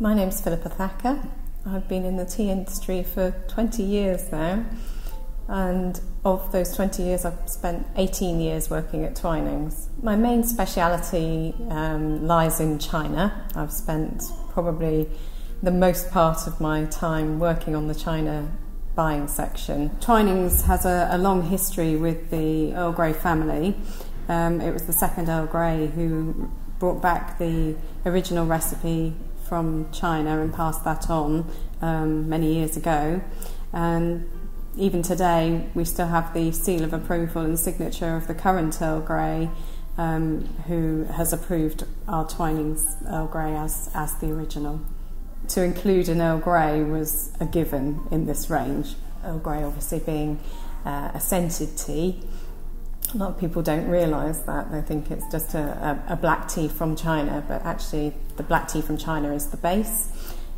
My name's Philippa Thacker. I've been in the tea industry for 20 years now, and of those 20 years I've spent 18 years working at Twinings. My main speciality lies in China. I've spent probably the most part of my time working on the China buying section. Twinings has a long history with the Earl Grey family. It was the second Earl Grey who brought back the original recipe from China and passed that on many years ago, and even today we still have the seal of approval and signature of the current Earl Grey, who has approved our Twinings Earl Grey as the original. To include an Earl Grey was a given in this range. Earl Grey obviously being a scented tea. A lot of people don't realise that. They think it's just a black tea from China, but actually the black tea from China is the base,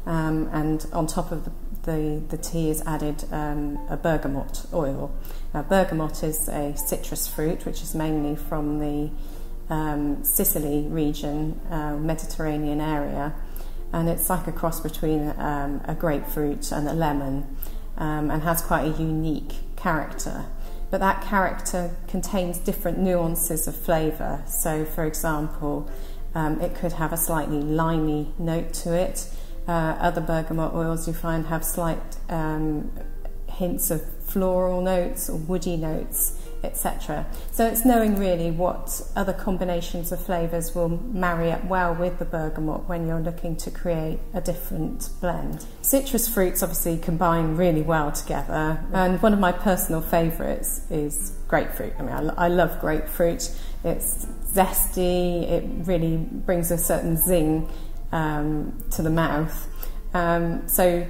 and on top of the tea is added a bergamot oil. Now, bergamot is a citrus fruit which is mainly from the Sicily region, Mediterranean area, and it's like a cross between a grapefruit and a lemon, and has quite a unique character. But that character contains different nuances of flavour. So, for example, it could have a slightly limey note to it. Other bergamot oils you find have slight hints of floral notes or woody notes, etc. So it's knowing really what other combinations of flavours will marry up well with the bergamot when you're looking to create a different blend. Citrus fruits obviously combine really well together, and one of my personal favourites is grapefruit. I mean, I love grapefruit. It's zesty, it really brings a certain zing to the mouth. So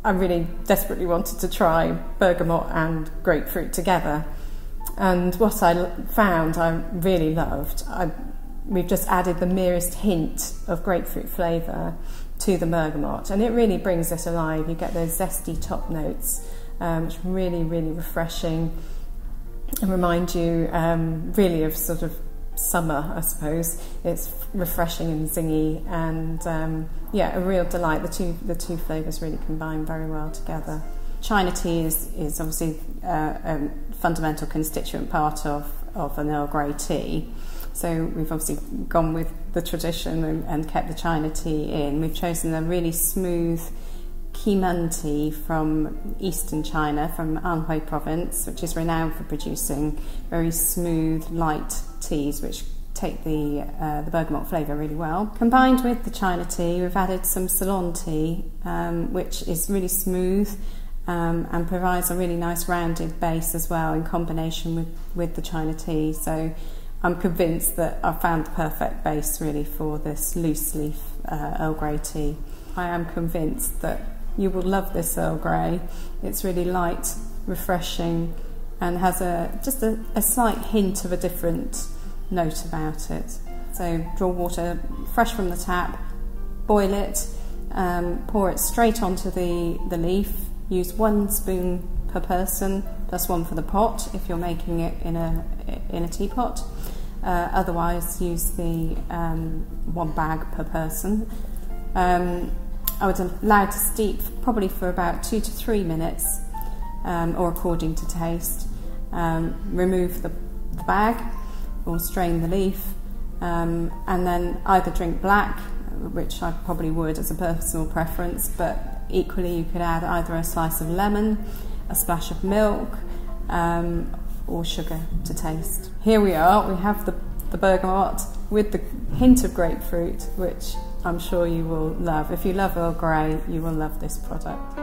I really desperately wanted to try bergamot and grapefruit together. And what I found I really loved, we've just added the merest hint of grapefruit flavour to the bergamot, and it really brings it alive. You get those zesty top notes, which are really, really refreshing and remind you really of sort of summer, I suppose. It's refreshing and zingy, and yeah, a real delight. The two flavours really combine very well together. China tea is obviously a fundamental constituent part of an Earl Grey tea. So we've obviously gone with the tradition and kept the China tea in. We've chosen a really smooth Qimen tea from eastern China, from Anhui province, which is renowned for producing very smooth, light teas which take the bergamot flavour really well. Combined with the China tea, we've added some Ceylon tea, which is really smooth, and provides a really nice rounded base as well in combination with the China tea. So I'm convinced that I've found the perfect base really for this loose leaf Earl Grey tea. I am convinced that you will love this Earl Grey. It's really light, refreshing, and has just a slight hint of a different note about it. So draw water fresh from the tap, boil it, pour it straight onto the leaf. Use 1 spoon per person, plus 1 for the pot if you're making it in a teapot. Otherwise, use the 1 bag per person. I would allow it to steep probably for about 2 to 3 minutes, or according to taste. Remove the bag or strain the leaf, and then either drink black, which I probably would as a personal preference, but equally you could add either a slice of lemon, a splash of milk, or sugar to taste. Here we are, we have the bergamot with the hint of grapefruit, which I'm sure you will love. If you love Earl Grey, you will love this product.